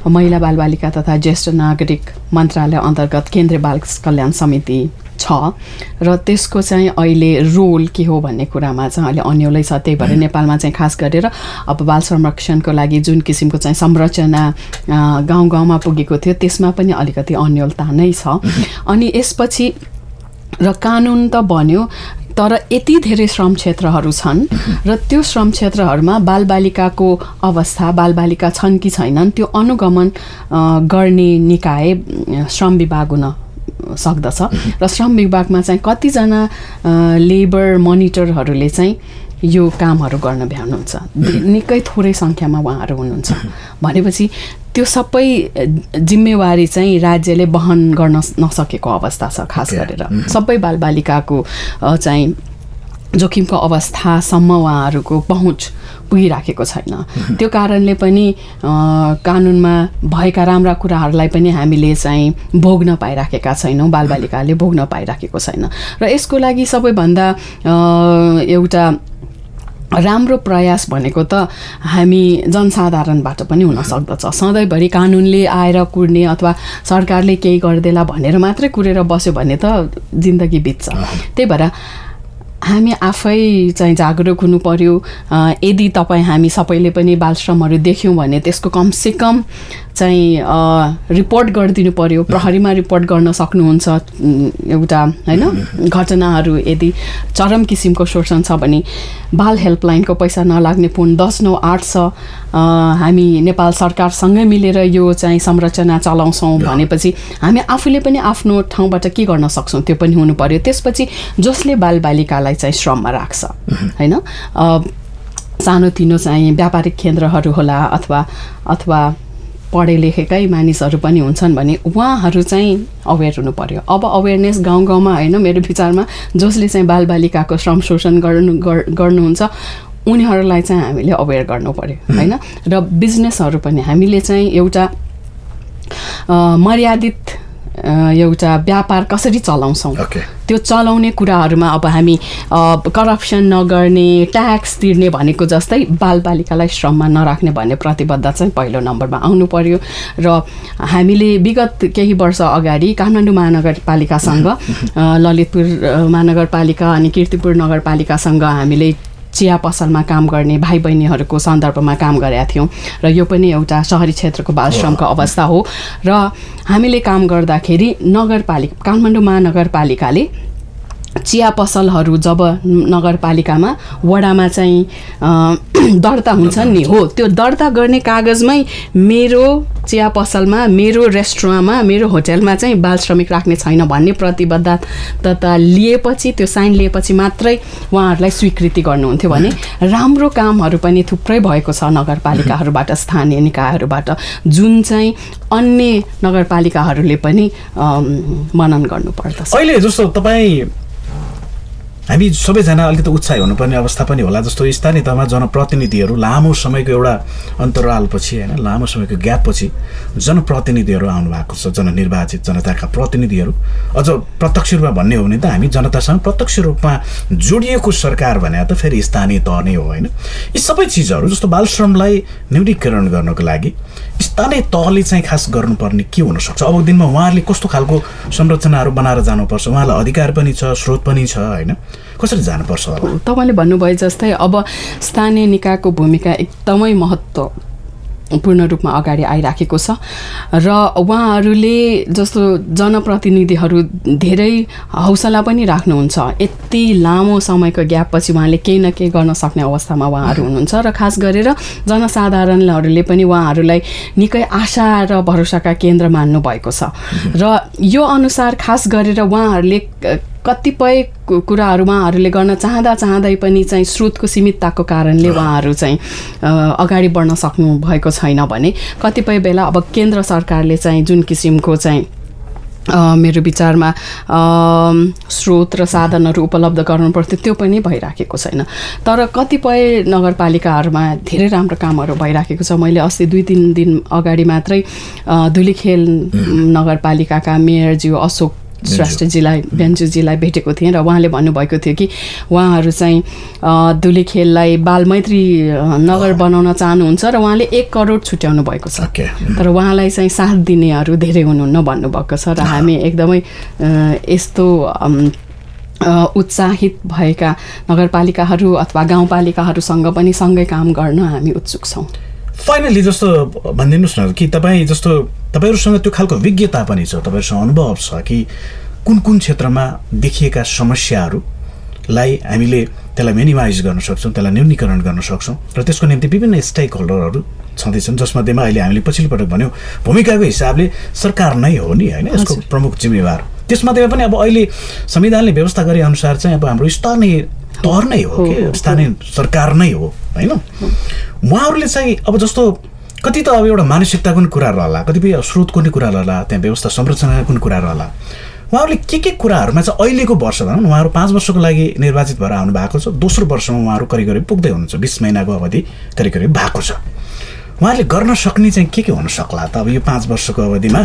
S2: महिला बालबालिका तथा ज्येष्ठ नागरिक मन्त्रालय अन्तर्गत केन्द्रीय बाल कल्याण समिति छ र त्यसको चाहिँ अहिले रोल के हो भन्ने कुरामा चाहिँ अहिले अन्यलै छ। त्यही भएर नेपालमा चाहिँ खास गरेर अब बाल संरक्षणको लागि जुन किसिमको चाहिँ संरचना गाउँ गाउँमा पुगेको थियो, त्यसमा पनि अलिकति अन्यलता नै छ। अनि यसपछि र कानुन त बन्यो, तर यति धेरै श्रम क्षेत्रहरू छन् र त्यो श्रम क्षेत्रहरूमा बालबालिकाको अवस्था, बालबालिका छन् कि छैनन्, त्यो अनुगमन गर्ने निकाय श्रम विभाग हुन सक्दछ। र श्रम विभागमा चाहिँ कतिजना लेबर मोनिटरहरूले चाहिँ यो कामहरू गर्न भ्याउनुहुन्छ, निकै थोरै सङ्ख्यामा उहाँहरू हुनुहुन्छ। भनेपछि त्यो सबै जिम्मेवारी चाहिँ राज्यले वहन गर्न नसकेको अवस्था छ। खास गरेर सबै बालबालिकाको चाहिँ जोखिमको अवस्थासम्म उहाँहरूको पहुँच पुगिराखेको छैन। त्यो कारणले पनि कानुनमा भएका राम्रा कुराहरूलाई पनि हामीले चाहिँ भोग्न पाइराखेका छैनौँ, बालबालिकाले भोग्न पाइराखेको छैन। र यसको लागि सबैभन्दा एउटा राम्रो प्रयास भनेको त हामी जनसाधारणबाट पनि हुन सक्दछ। सधैँभरि कानुनले आएर कुर्ने अथवा सरकारले केही गरिदेला भनेर मात्रै कुरेर बस्यो भने त जिन्दगी बित्छ। त्यही भएर हामी आफै चाहिँ जागरुक हुनु पर्यो। यदि हामी सबैले पनि बालश्रमहरू देख्यौँ भने त्यसको कमसेकम चाहिँ रिपोर्ट गरिदिनु पर्यो। प्रहरीमा रिपोर्ट गर्न सक्नुहुन्छ एउटा होइन। घटनाहरू यदि चरम किसिमको शोषण छ भने बाल हेल्पलाइनको पैसा नलाग्ने फोन 1098 छ। हामी नेपाल सरकारसँगै मिलेर यो चाहिँ संरचना चलाउँछौँ भनेपछि हामी आफूले पनि आफ्नो ठाउँबाट के गर्न सक्छौँ त्यो पनि हुनु पर्यो। त्यसपछि जसले बालबालिकालाई चाहिँ श्रममा राख्छ होइन, सानोतिनो चाहिँ व्यापारिक केन्द्रहरू होला अथवा पढे लेखेकै मानिसहरू पनि हुन्छन् भने उहाँहरू चाहिँ अवेर हुनु पर्यो। अब अवेरनेस गाउँ गाउँमा होइन, मेरो विचारमा जसले चाहिँ बालबालिकाको श्रम शोषण गर्नुहुन्छ उनीहरूलाई चाहिँ हामीले अवेर गर्नु पर्यो होइन। र बिजनेसहरू पनि हामीले चाहिँ एउटा मर्यादित एउटा व्यापार कसरी चलाउँछौँ
S1: Okay.
S2: त्यो चलाउने कुराहरूमा अब हामी करप्सन नगर्ने, ट्याक्स तिर्ने भनेको जस्तै बालबालिकालाई श्रममा नराख्ने भन्ने प्रतिबद्धता चाहिँ पहिलो नम्बरमा आउनु पर्यो। र हामीले विगत केही वर्ष अगाडि काठमाडौँ महानगरपालिकासँग ललितपुर महानगरपालिका अनि कीर्तिपुर नगरपालिकासँग हामीले चिया पसलमा काम गर्ने भाइ बहिनीहरूको सन्दर्भमा काम गरेका थियौँ र यो पनि एउटा शहरी क्षेत्रको बाल श्रमको अवस्था हो। र हामीले काम गर्दाखेरि काठमाडौँ महानगरपालिकाले चिया पसलहरू जब नगरपालिकामा वडामा चाहिँ दर्ता हुन्छन् नि, हो त्यो दर्ता गर्ने कागजमै मेरो चिया पसलमा, मेरो रेस्टुरेन्टमा, मेरो होटलमा चाहिँ बाल श्रमिक राख्ने छैन भन्ने प्रतिबद्धता लिएपछि, त्यो साइन लिएपछि मात्रै उहाँहरूलाई स्वीकृति गर्नुहुन्थ्यो भने राम्रो कामहरू पनि थुप्रै भएको छ नगरपालिकाहरूबाट, स्थानीय निकायहरूबाट, जुन चाहिँ अन्य नगरपालिकाहरूले पनि मनन गर्नुपर्दछ।
S1: अहिले जस्तो हामी सबैजना अलिकति उत्साही हुनुपर्ने अवस्था पनि होला। जस्तो स्थानीय तहमा जनप्रतिनिधिहरू लामो समयको एउटा अन्तरालपछि होइन, लामो समयको ग्यापपछि जनप्रतिनिधिहरू आउनु भएको छ, जननिर्वाचित जनताका प्रतिनिधिहरू। अझ प्रत्यक्ष रूपमा भन्ने हो भने त हामी जनतासँग प्रत्यक्ष रूपमा जोडिएको सरकार भने त फेरि स्थानीय तह नै हो होइन। यी सबै चिजहरू जस्तो बाल श्रमलाई न्यूनीकरण गर्नको लागि स्थानीय तहले चाहिँ खास गर्नुपर्ने के हुनसक्छ? अबको दिनमा उहाँहरूले कस्तो खालको संरचनाहरू बनाएर जानुपर्छ? उहाँलाई अधिकार पनि छ, स्रोत पनि छ होइन, कसरी जानुपर्छ?
S2: तपाईँले भन्नुभयो जस्तै अब स्थानीय निकायको भूमिका एकदमै महत्त्वपूर्ण रूपमा अगाडि आइराखेको छ र उहाँहरूले जस्तो जनप्रतिनिधिहरू धेरै हौसला पनि राख्नुहुन्छ। यति लामो समयको ग्यापपछि उहाँले केही न केही गर्न सक्ने अवस्थामा उहाँहरू हुनुहुन्छ र खास गरेर जनसाधारणहरूले पनि उहाँहरूलाई निकै आशा र भरोसाका केन्द्र मान्नु भएको छ र यो अनुसार खास गरेर उहाँहरूले कतिपय कुराहरू उहाँहरूले गर्न चाहँदै पनि चाहिँ स्रोतको सीमितताको कारणले उहाँहरू चाहिँ अगाडि बढ्न सक्नु भएको छैन भने कतिपय बेला अब केन्द्र सरकारले चाहिँ जुन किसिमको चाहिँ मेरो विचारमा स्रोत र साधनहरू उपलब्ध गर्नुपर्थ्यो त्यो पनि भइराखेको छैन। तर कतिपय नगरपालिकाहरूमा धेरै राम्रो कामहरू भइराखेको छ। मैले अस्ति 2-3 दिन अगाडि मात्रै धुलीखेल नगरपालिकाका मेयरज्यू अशोक श्रेष्ठजीलाई, बेन्जुजीलाई भेटेको थिएँ र उहाँले भन्नुभएको थियो कि उहाँहरू चाहिँ धुलीखेललाई बालमैत्री नगर बनाउन चाहनुहुन्छ र उहाँले 1 करोड छुट्याउनु भएको छ। तर उहाँलाई चाहिँ साथ दिनेहरू धेरै हुनुहुन्न भन्नुभएको छ र हामी एकदमै यस्तो उत्साहित भएका नगरपालिकाहरू अथवा गाउँपालिकाहरूसँग पनि सँगै काम गर्न हामी उत्सुक छौँ।
S1: फाइनली जस्तो भनिदिनुहोस् न कि तपाईँहरूसँग त्यो खालको विज्ञता पनि छ, तपाईँहरूसँग अनुभव छ कि कुन क्षेत्रमा देखिएका समस्याहरूलाई हामीले त्यसलाई मिनिमाइज गर्न सक्छौँ, त्यसलाई न्यूनीकरण गर्न सक्छौँ र त्यसको निम्ति विभिन्न स्टेक होल्डरहरू छँदैछन्, जसमध्येमा अहिले हामीले पछिल्लो पटक भन्यौँ भूमिकाको हिसाबले सरकार नै हो नि होइन, यसको प्रमुख जिम्मेवार। त्यसमध्येमा पनि अब अहिले संविधानले व्यवस्था गरे अनुसार चाहिँ अब हाम्रो स्थानीय तह नै हो कि स्थानीय सरकार नै हो होइन। उहाँहरूले चाहिँ अब जस्तो कति त अब एउटा मानसिकताको पनि कुरा रहला, कतिपय स्रोतको पनि कुरा रहला, त्यहाँ व्यवस्था संरचनाको पनि कुरा रहला। उहाँहरूले के कुराहरूमा चाहिँ अहिलेको वर्ष भनौँ न, उहाँहरू 5 वर्षको लागि निर्वाचित भएर आउनु भएको छ, दोस्रो वर्षमा उहाँहरू करिब पुग्दै हुनुहुन्छ, 20 महिनाको अवधि करिब भएको छ। उहाँले गर्न सक्ने चाहिँ के हुन सक्ला त? अब यो 5 वर्षको अवधिमा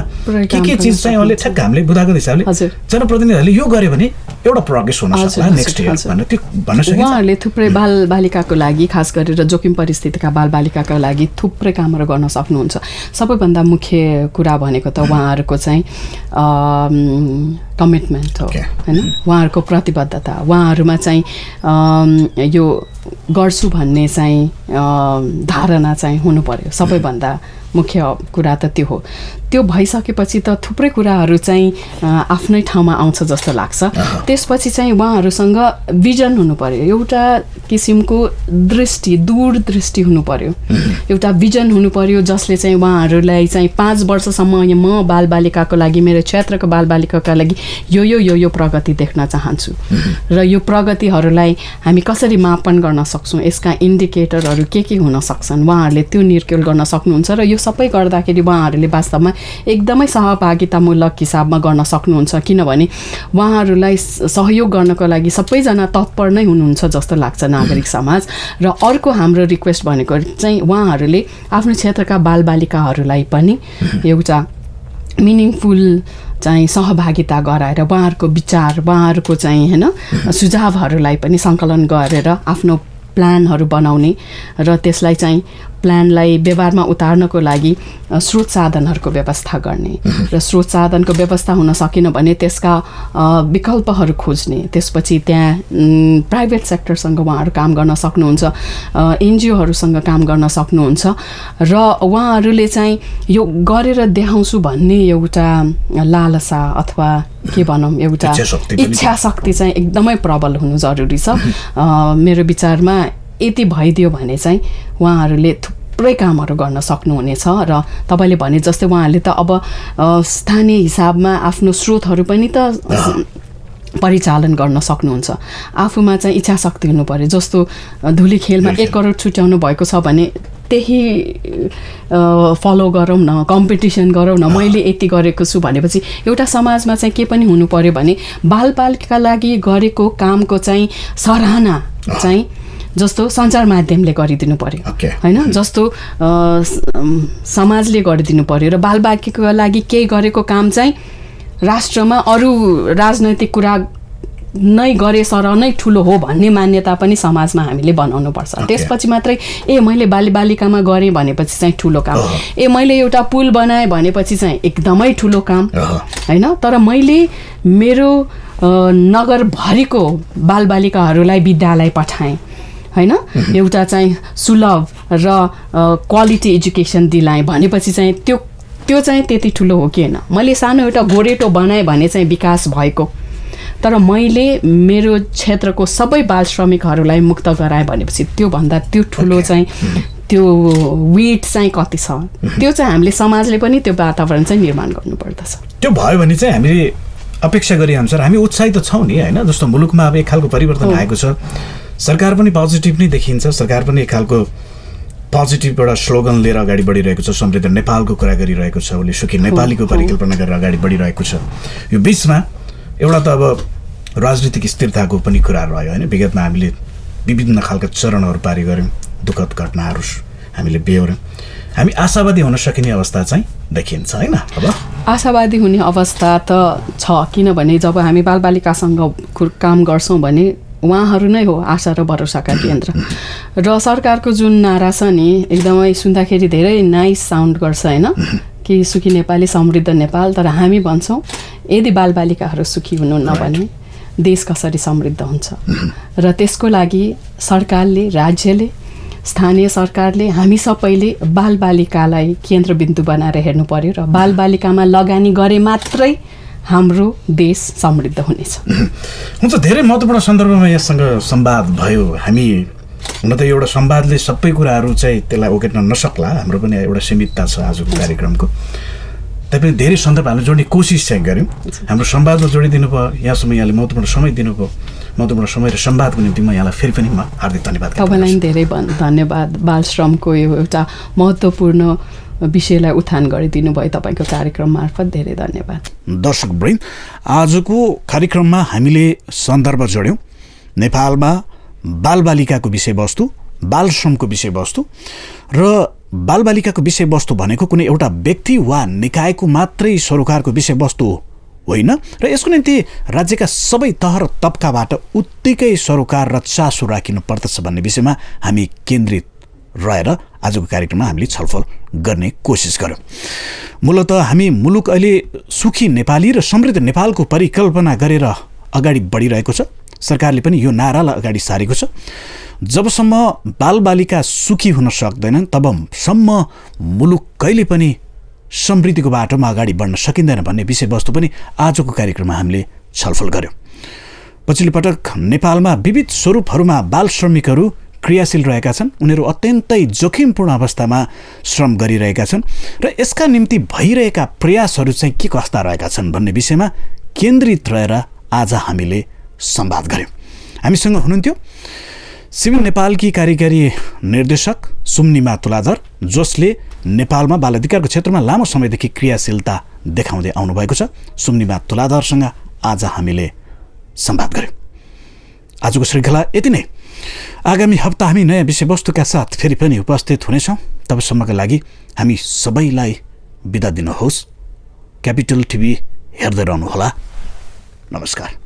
S1: के चिज चाहिँ उहाँले ठ्याक्क हामीले बुझाएको हिसाबले जनप्रतिनिधिहरूले यो गरे भने एउटा प्रोग्रेस हुन सक्ला नेक्स्ट इयर भनेर त्यो भन्न सकिन्छ?
S2: उहाँहरूले थुप्रै बालबालिकाको लागि, खास गरेर जोखिम परिस्थितिका बालबालिकाका लागि थुप्रै कामहरू गर्न सक्नुहुन्छ। सबैभन्दा मुख्य कुरा भनेको त उहाँहरूको चाहिँ कमिटमेन्ट हो होइन, उहाँहरूको प्रतिबद्धता, उहाँहरूमा चाहिँ यो गर्छु भन्ने चाहिँ धारणा चाहिँ हुनु पर्यो। सबैभन्दा मुख्य कुरा त त्यो हो। त्यो भइसकेपछि त थुप्रै कुराहरू चाहिँ आफ्नै ठाउँमा आउँछ जस्तो लाग्छ। त्यसपछि चाहिँ उहाँहरूसँग भिजन हुनु पर्यो, एउटा किसिमको दूरदृष्टि हुनु पर्यो, एउटा भिजन हुनु पर्यो जसले चाहिँ उहाँहरूलाई चाहिँ 5 वर्षसम्म म बालबालिकाको लागि, मेरो क्षेत्रको बालबालिकाका लागि यो प्रगति देख्न चाहन्छु र यो प्रगतिहरूलाई हामी कसरी मापन गर्न सक्छौँ, यसका इन्डिकेटरहरू के हुन सक्छन्, उहाँहरूले त्यो निर्क्युल गर्न सक्नुहुन्छ र यो सबै गर्दाखेरि उहाँहरूले वास्तवमा एकदमै सहभागितामूलक हिसाबमा गर्न सक्नुहुन्छ। किनभने उहाँहरूलाई सहयोग गर्नको लागि सबैजना तत्पर नै हुनुहुन्छ जस्तो लाग्छ नागरिक समाज। र अर्को हाम्रो रिक्वेस्ट भनेको चाहिँ उहाँहरूले आफ्नो क्षेत्रका बालबालिकाहरूलाई पनि एउटा मिनिङफुल चाहिँ सहभागिता गराएर उहाँहरूको विचार उहाँहरूको चाहिँ होइन सुझावहरूलाई पनि सङ्कलन गरेर आफ्नो प्लानहरू बनाउने र त्यसलाई चाहिँ प्लानलाई व्यवहारमा उतार्नको लागि स्रोत साधनहरूको व्यवस्था गर्ने र स्रोत साधनको व्यवस्था हुन सकेन भने त्यसका विकल्पहरू खोज्ने, त्यसपछि त्यहाँ प्राइभेट सेक्टरसँग उहाँहरू काम गर्न सक्नुहुन्छ, एनजिओहरूसँग काम गर्न सक्नुहुन्छ र उहाँहरूले चाहिँ यो गरेर देखाउँछु भन्ने एउटा लालसा अथवा के भनौँ एउटा इच्छा शक्ति चाहिँ एकदमै प्रबल हुनु जरुरी छ। मेरो विचारमा यति भइदियो भने चाहिँ उहाँहरूले थुप्रै कामहरू गर्न सक्नुहुनेछ र तपाईँले भने जस्तै उहाँहरूले त अब स्थानीय हिसाबमा आफ्नो स्रोतहरू पनि त परिचालन गर्न सक्नुहुन्छ। आफूमा चाहिँ इच्छा शक्ति हुनु पर्यो। जस्तो धुली खेलमा 1 करोड छुट्याउनु भएको छ भने त्यही फलो गरौँ न, कम्पिटिसन गरौँ न, मैले यति गरेको छु भनेपछि एउटा समाजमा चाहिँ के पनि हुनु पर्यो भने बालबालिकाका लागि गरेको कामको चाहिँ सराहना चाहिँ जस्तो सञ्चार माध्यमले गरिदिनु पर्यो होइन, जस्तो समाजले गरिदिनु पर्यो र बालबालिकाको लागि केही गरेको काम चाहिँ राष्ट्रमा अरू राजनैतिक कुरा नै गरे सर नै ठुलो हो भन्ने मान्यता पनि समाजमा हामीले बनाउनुपर्छ। त्यसपछि मात्रै मैले बालबालिकामा गरेँ भनेपछि चाहिँ ठुलो काम, मैले एउटा पुल बनाएँ भनेपछि चाहिँ एकदमै ठुलो काम होइन। तर मैले मेरो नगरभरिको बालबालिकाहरूलाई विद्यालय पठाएँ होइन, एउटा चाहिँ सुलभ र क्वालिटी एजुकेसन दिलाएँ भनेपछि चाहिँ त्यो चाहिँ त्यति ठुलो हो कि होइन। मैले सानो एउटा गोरेटो बनाएँ भने चाहिँ विकास भएको, तर मैले मेरो क्षेत्रको सबै बाल श्रमिकहरूलाई मुक्त गराएँ भनेपछि त्योभन्दा त्यो ठुलो चाहिँ त्यो वेट चाहिँ कति छ, त्यो चाहिँ हामीले समाजले पनि त्यो वातावरण चाहिँ निर्माण गर्नुपर्दछ।
S1: त्यो भयो भने चाहिँ हामीले अपेक्षा गरे अनुसार हामी उत्साहित छौँ नि होइन। जस्तो मुलुकमा अब एक खालको परिवर्तन आएको छ, सरकार पनि पोजिटिभ नै देखिन्छ, सरकार पनि एक खालको पोजिटिभ एउटा स्लोगन लिएर अगाडि बढिरहेको छ, समृद्ध नेपालको कुरा गरिरहेको छ, उसले सुखी नेपालीको परिकल्पना गरेर अगाडि बढिरहेको छ। यो बिचमा एउटा त अब राजनीतिक स्थिरताको पनि कुरा रह्यो होइन। विगतमा हामीले विभिन्न खालका चरणहरू पारी गऱ्यौँ, दुःखद घटनाहरू हामीले बेहोऱ्यौँ। हामी आशावादी हुन सकिने अवस्था चाहिँ देखिन्छ होइन। अब
S2: आशावादी हुने अवस्था त छ, किनभने जब हामी बालबालिकासँग काम गर्छौँ भने उहाँहरू नै हो आशा र भरोसाका केन्द्र। र सरकारको जुन नारा छ नि एकदमै सुन्दाखेरि धेरै नाइस साउन्ड गर्छ होइन, कि सुखी नेपाली समृद्ध नेपाल। तर हामी भन्छौँ यदि बालबालिकाहरू सुखी हुनुहुन्न भने देश कसरी समृद्ध हुन्छ। र त्यसको लागि सरकारले, राज्यले, स्थानीय सरकारले, हामी सबैले बालबालिकालाई केन्द्रबिन्दु बनाएर हेर्नु पर्यो र बालबालिकामा लगानी गरे मात्रै हाम्रो देश समृद्ध हुनेछ।
S1: हुन्छ, धेरै महत्त्वपूर्ण सन्दर्भमा यसँग संवाद भयो। हामी हुन त एउटा संवादले सबै कुराहरू चाहिँ त्यसलाई ओकेट्न नसक्ला, हाम्रो पनि एउटा सीमितता छ आजको कार्यक्रमको। तैपनि धेरै सन्दर्भ हामीले जोड्ने कोसिस चाहिँ गऱ्यौँ, हाम्रो संवादमा जोडिदिनु भयो, यहाँसम्म यहाँले महत्त्वपूर्ण समय दिनुभयो। महत्त्वपूर्ण समय र संवादको निम्ति म यहाँलाई फेरि पनि हार्दिक धन्यवाद।
S2: तपाईँलाई धेरै धन्यवाद। बाल श्रमको यो एउटा महत्त्वपूर्ण विषयलाई उठान गरिदिनु भयो तपाईँको कार्यक्रम मार्फत, धेरै धन्यवाद।
S1: दर्शकवृन्द, आजको कार्यक्रममा हामीले सन्दर्भ जोड्यौँ नेपालमा बालबालिकाको विषयवस्तु, बाल श्रमको विषयवस्तु र बालबालिकाको विषयवस्तु भनेको कुनै एउटा व्यक्ति वा निकायको मात्रै सरोकारको विषयवस्तु होइन र यसको निम्ति राज्यका सबै तह र तबकाबाट उत्तिकै सरोकार र चासो राखिनु पर्दछ भन्ने विषयमा हामी केन्द्रित रहेर आजको कार्यक्रममा हामीले छलफल गर्ने कोसिस गर्यौँ। मूलतः हामी मुलुक अहिले सुखी नेपाली र समृद्ध नेपालको परिकल्पना गरेर अगाडि बढिरहेको छ। सरकारले पनि यो नारालाई अगाडि सारेको छ। जबसम्म बालबालिका सुखी हुन सक्दैनन् तबसम्म मुलुक कहिले पनि समृद्धिको बाटोमा अगाडि बढ्न सकिँदैन भन्ने विषयवस्तु पनि आजको कार्यक्रममा हामीले छलफल गर्यौँ। पछिल्लो पटक नेपालमा विविध स्वरूपहरूमा बाल श्रमिकहरू क्रियाशील रहेका छन्। उनीहरू अत्यन्तै जोखिमपूर्ण अवस्थामा श्रम गरिरहेका छन् र यसका निम्ति भइरहेका प्रयासहरू चाहिँ के कस्ता रहेका छन् भन्ने विषयमा केन्द्रित रहेर आज हामीले संवाद गऱ्यौँ। हामीसँग हुनुहुन्थ्यो सिभिल नेपालकी कार्यकारी निर्देशक सुम्निमा तुलाधर, जसले नेपालमा बाल अधिकारको क्षेत्रमा लामो समयदेखि क्रियाशीलता देखाउँदै आउनुभएको छ। सुम्निमा तुलाधरसँग आज हामीले संवाद गऱ्यौँ। आजको श्रृङ्खला यति नै। आगामी हप्ता हामी नयाँ विषयवस्तुका साथ फेरि पनि उपस्थित हुनेछौँ। तबसम्मका लागि हामी सबैलाई बिदा दिनुहोस्। क्यापिटल टिभी हेर्दै रहनुहोला। नमस्कार।